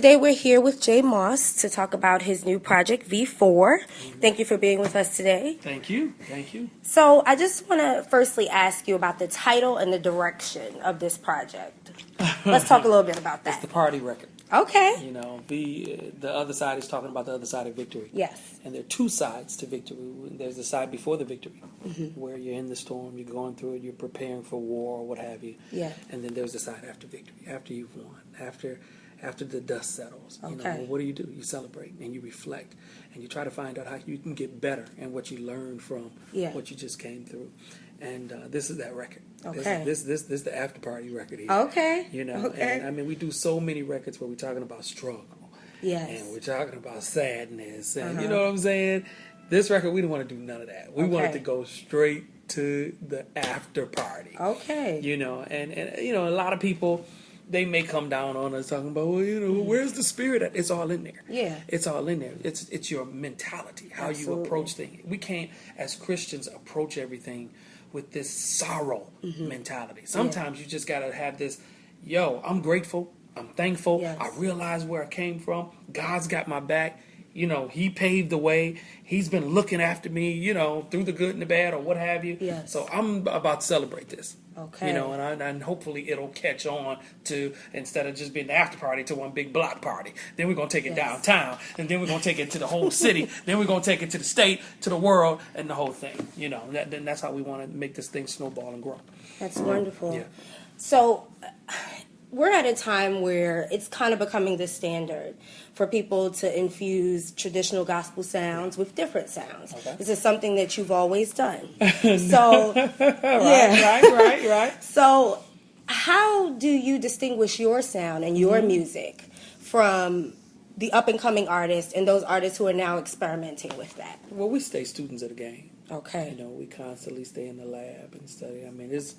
Today we're here with Jay Moss to talk about his new project, V4. Thank you for being with us today. Thank you. Thank you. So I just want to firstly ask you about the title and the direction of this project. Let's talk a little bit about that. It's the party record. Okay. You know, the other side is talking about the other side of victory. Yes. And there are two sides to victory. There's the side before the victory, where you're in the storm, you're going through it, you're preparing for war or what have you. Yeah. And then there's the side after victory, after you've won, after the dust settles. You know, Okay. well, what do? You celebrate and you reflect and you try to find out how you can get better and what you learned from what you just came through. And this is that record. Okay. This is the after party record here. Okay. You know, Okay. and I mean, we do so many records where we're talking about struggle. Yes. And we're talking about sadness. And you know what I'm saying? This record, we didn't want to do none of that. We wanted to go straight to the after party. Okay. You know, and you know, a lot of people, they may come down on us talking about, well, you know, where's the spirit at? It's all in there. Yeah. It's all in there. It's your mentality, how you approach things. We can't, as Christians, approach everything with this sorrow mentality. Sometimes you just got to have this, I'm grateful. I'm thankful. Yes. I realize where I came from. God's got my back. You know, He paved the way. He's been looking after me, you know, through the good and the bad or what have you. Yes. So I'm about to celebrate this. Okay. You know, and hopefully it'll catch on to, instead of just being the after party, to one big block party. Then we're going to take it downtown. And then we're going to take it to the whole city. Then we're going to take it to the state, to the world, and the whole thing. You know, then that's how we want to make this thing snowball and grow. That's wonderful. Yeah. So we're at a time where it's kind of becoming the standard for people to infuse traditional gospel sounds with different sounds. Okay. This is something that you've always done. So, Right. So, how do you distinguish your sound and your music from the up-and-coming artists and those artists who are now experimenting with that? Well, we stay students of the game. Okay. You know, we constantly stay in the lab and study. I mean, this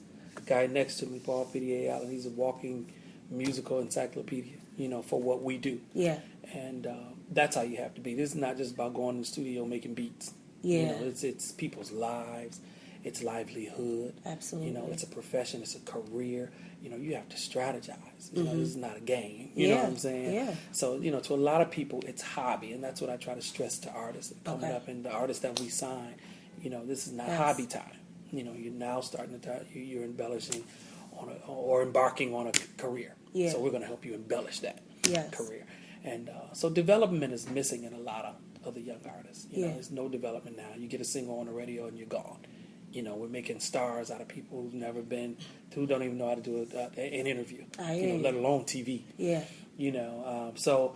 guy next to me, Paul PDA Allen, he's a walking musical encyclopedia, you know, for what we do. Yeah. And that's how you have to be. This is not just about going in the studio making beats. Yeah. You know, it's people's lives, it's livelihood. Absolutely. You know, it's a profession, it's a career. You know, you have to strategize. You know, this is not a game. You know what I'm saying? Yeah. So, you know, to a lot of people, it's hobby, and that's what I try to stress to artists coming up, and the artists that we sign. You know, this is not hobby time. You know, you're now starting to you're embellishing on or embarking on a career. Yeah. So we're going to help you embellish that career. And so development is missing in a lot of other young artists. You know, there's no development now. You get a single on the radio and you're gone. You know, we're making stars out of people who've never been, who don't even know how to do an interview. Let alone TV. Yeah. You know, so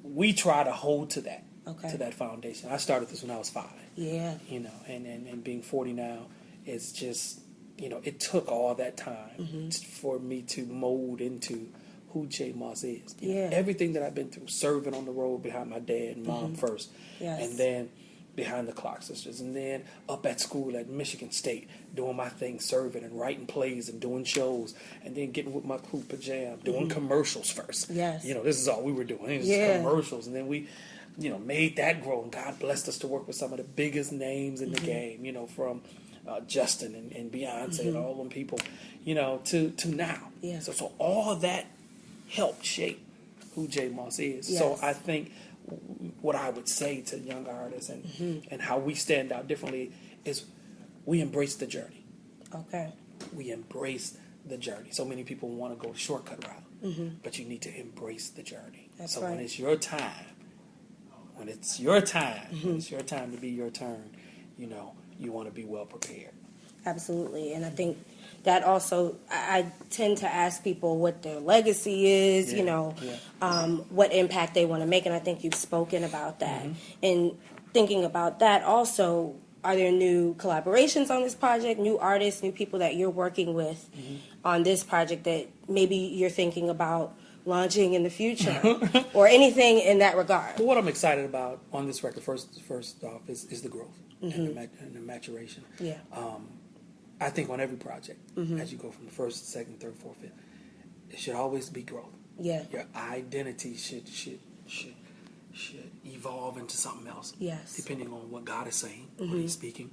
we try to hold to that. Okay. To that foundation. I started this when I was 5. Yeah. You know, and being 40 now, it's just, you know, it took all that time for me to mold into who Jay Moss is. You know, everything that I've been through, serving on the road behind my dad and mom first, and then behind the Clark sisters, and then up at school at Michigan State, doing my thing, serving and writing plays and doing shows, and then getting with my crew Pajam, doing commercials first. Yes. You know, this is all we were doing. It was commercials, and then we, you know, made that grow, and God blessed us to work with some of the biggest names in the game, you know, from Justin and Beyonce and all them people, you know, to now. Yeah. So all that helped shape who Jay Moss is. Yes. So I think what I would say to young artists and how we stand out differently is we embrace the journey. Okay. We embrace the journey. So many people want to go the shortcut route, but you need to embrace the journey. That's so right. when it's your time, when it's your time to be your turn, you know, you want to be well prepared. Absolutely. And I think that also, I tend to ask people what their legacy is, you know, what impact they want to make. And I think you've spoken about that. And thinking about that also, are there new collaborations on this project, new artists, new people that you're working with on this project that maybe you're thinking about launching in the future or anything in that regard? Well, what I'm excited about on this record, first off, is the growth and the maturation. Yeah. I think on every project, as you go from the first, second, third, fourth, fifth, it should always be growth. Yeah. Your identity should evolve into something else. Yes. Depending on what God is saying, what He's speaking,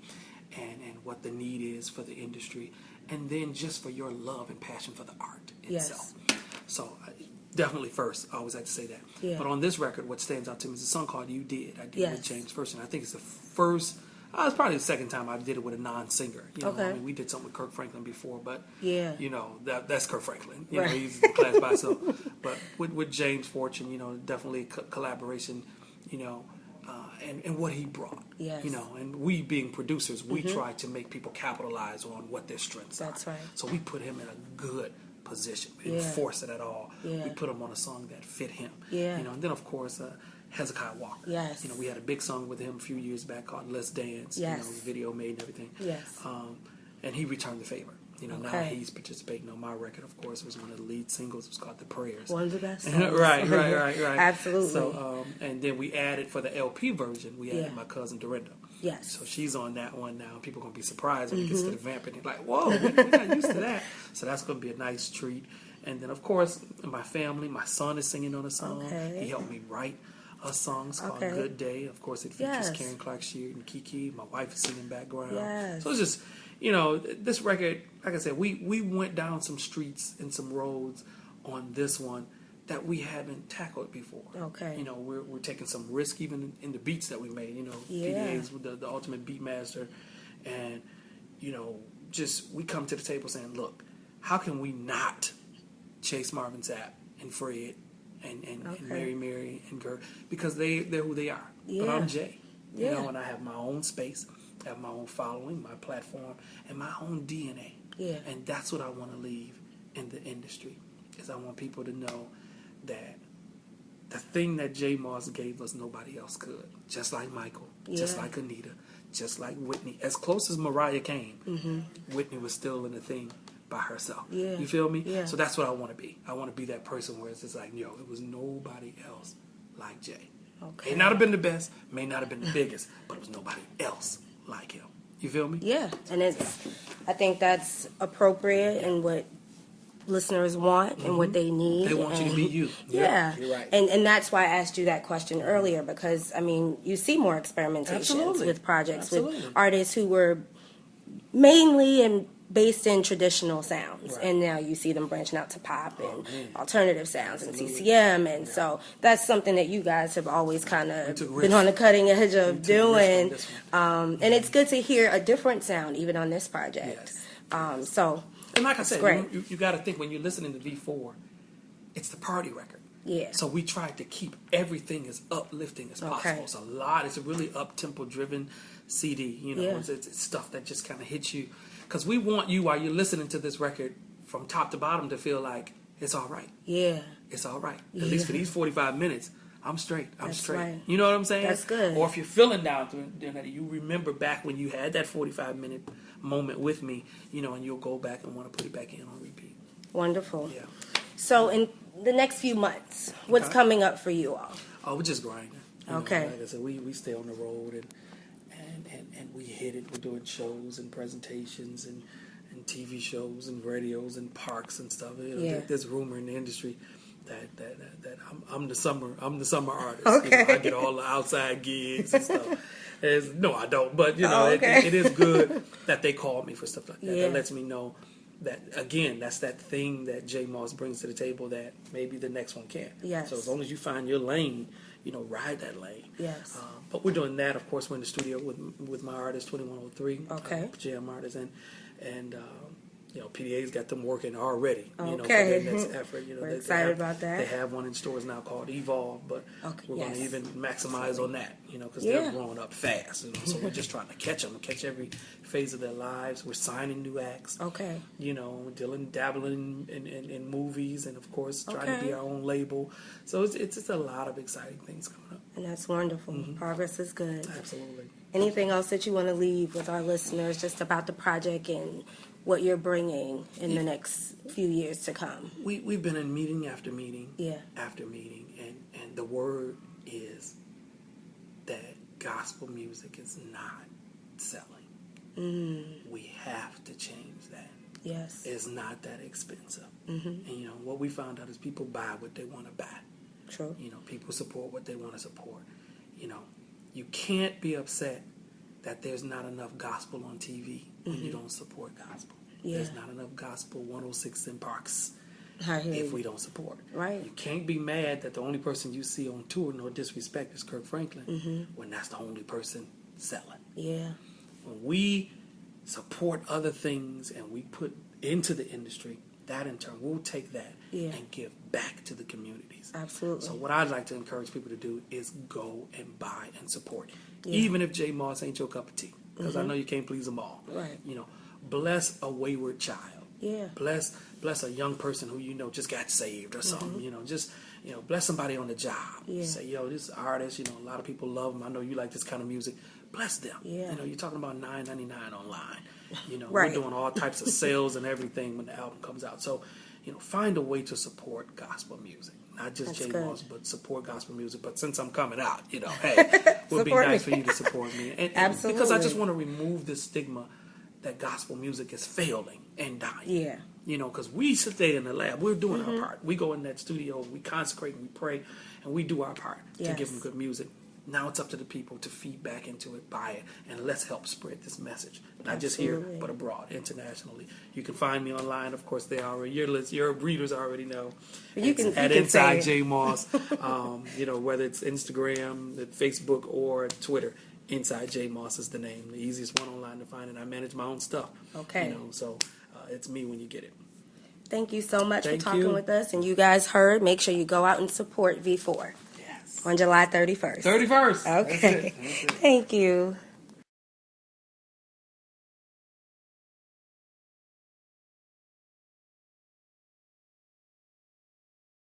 and what the need is for the industry, and then just for your love and passion for the art itself. So definitely first. I always like to say that. Yeah. But on this record, what stands out to me is a song called "You Did." I did Yes. with James first, and I think it's the first. It's probably the second time I did it with a non-singer. You know, Okay. I mean, we did something with Kirk Franklin before, but Yeah. you know that's Kirk Franklin. You Right. know, he's in the class by himself. But with James Fortune, you know, definitely collaboration. You know, and what he brought. Yes. You know, and we being producers, we try to make people capitalize on what their strengths are. That's right. So we put him in a good position. We didn't Yeah. force it at all. Yeah. We put him on a song that fit him. Yeah. You know, and then of course Hezekiah Walker. Yes. You know, we had a big song with him a few years back called "Let's Dance." Yes. You know, video made and everything. Yes. And he returned the favor. You know, now Okay. he's participating on my record. Of course, it was one of the lead singles. It was called "The Prayers." One of the best songs. right. Absolutely. So, and then we added for the LP version, we added Yeah. my cousin Dorinda. Yes. So she's on that one now. People are going to be surprised when it gets to the vamping. They're like, whoa, we got used to that. So that's going to be a nice treat. And then, of course, my family, my son is singing on a song. Okay. He helped me write a song. It's called Okay. Good Day. Of course, it features Yes. Karen Clark Sheard and Kiki. My wife is singing background. Yes. So it's just, you know, this record, like I said, we went down some streets and some roads on this one that we haven't tackled before. Okay. You know, we're taking some risk even in the beats that we made. You know, Yeah. PDA's with the ultimate beat master, and you know, just we come to the table saying, look, how can we not chase Marvin Sapp and Fred and Okay. Mary and Gert, because they're who they are. Yeah. But I'm Jay. You Yeah. know, and I have my own space, I have my own following, my platform, and my own DNA. Yeah. And that's what I want to leave in the industry, is I want people to know that the thing that J. Moss gave us, nobody else could. Just like Michael, just Yeah. like Anita, just like Whitney. As close as Mariah came, Whitney was still in the thing by herself. Yeah. You feel me? Yeah. So that's what I want to be. I want to be that person where it's just like, yo, it was nobody else like Jay. Okay. May not have been the best, may not have been the biggest, but it was nobody else like him. You feel me? Yeah, and I think that's appropriate and what listeners want and what they need. They want you to be you. Yeah, You're right. And that's why I asked you that question earlier, because I mean, you see more experimentations Absolutely. with projects Absolutely. with artists who were mainly and based in traditional sounds, Right. and now you see them branching out to pop and man. alternative sounds Absolutely. and CCM, and so that's something that you guys have always kind of took been risks. on the cutting edge of We took risks on doing. this And it's good to hear a different sound even on this project. Yes. So And like I said, great. you got to think when you're listening to V4, it's the party record. Yeah. So we tried to keep everything as uplifting as possible. Okay. It's a lot. It's a really up-tempo driven CD. You know, Yeah. it's stuff that just kind of hits you. Because we want you, while you're listening to this record from top to bottom, to feel like it's all right. yeah, It's all right. Yeah. At least for these 45 minutes, I'm straight. I'm That's straight. right. You know what I'm saying? That's good. Or if you're feeling down during that, you remember back when you had that 45-minute moment with me, you know, and you'll go back and want to put it back in on repeat. wonderful. Yeah. So in the next few months, what's Okay. coming up for you all? Oh, we're just grinding. You know, Okay. like I said, we stay on the road and we hit it. We're doing shows and presentations and TV shows and radios and parks and stuff. You know, Yeah. there's rumor in the industry that I'm the summer artist. Okay. You know, I get all the outside gigs and stuff. No, I don't. But you know, Oh, okay. it is good that they call me for stuff like that. Yeah. That lets me know that, again, that's that thing that J. Moss brings to the table that maybe the next one can't. Yes. So as long as you find your lane, you know, ride that lane. Yes. But we're doing that. Of course, we're in the studio with my artist, 2103. Okay. Jam artist, and you know, PDA's got them working already. You know, for Okay. their next effort. You know, We're they excited have, about that. They have one in stores now called Evolve, but Okay, we're going yes. to even maximize on that. You know, because Yeah. they're growing up fast. You know, so we're just trying to catch them, catch every phase of their lives. We're signing new acts. Okay. You know, dabbling in movies, and of course trying to Okay. be our own label. So it's just a lot of exciting things coming up. And that's wonderful. Mm-hmm. Progress is good. Absolutely. Anything else that you want to leave with our listeners just about the project and what you're bringing in the next few years to come? We've been in meeting after meeting, Yeah. after meeting, and the word is that gospel music is not selling. We have to change that. Yes. It's not that expensive. And you know what we found out is people buy what they want to buy. True. You know, people support what they want to support. You know, you can't be upset that there's not enough gospel on TV when you don't support gospel. Yeah. There's not enough gospel 106 in parks. if we don't support. Right. You can't be mad that the only person you see on tour, no disrespect, is Kirk Franklin, when that's the only person selling. Yeah. When we support other things and we put into the industry, that in turn, we'll take that and give back to the communities. Absolutely. So what I'd like to encourage people to do is go and buy and support. Even if J. Moss ain't your cup of tea, because I know you can't please them all. Right. You know, bless a wayward child. Yeah. Bless a young person who you know just got saved or something. You know, just bless somebody on the job. Yeah. Say, yo, this artist, a lot of people love him. I know you like this kind of music. Bless them. Yeah. You're talking about $9.99 online. Right. We're doing all types of sales and everything when the album comes out. So, find a way to support gospel music. Not just J. Moss, but support gospel music. But since I'm coming out, hey, it would be nice for you to support me. And Absolutely. Because I just want to remove the stigma that gospel music is failing and dying. Yeah. Because we stay in the lab. We're doing our part. We go in that studio, we consecrate, and we pray, and we do our part to give them good music. Now it's up to the people to feed back into it, buy it, and let's help spread this message. Not just here, but abroad, internationally. You can find me online. Of course, your readers already know. At Inside J. Moss, whether it's Instagram, Facebook, or Twitter. Inside J. Moss is the name. The easiest one online to find, and I manage my own stuff. Okay. So it's me when you get it. Thank you so much for talking with us. And you guys heard, make sure you go out and support V4. Yes. On July 31st. 31st. Okay. That's it. Thank you.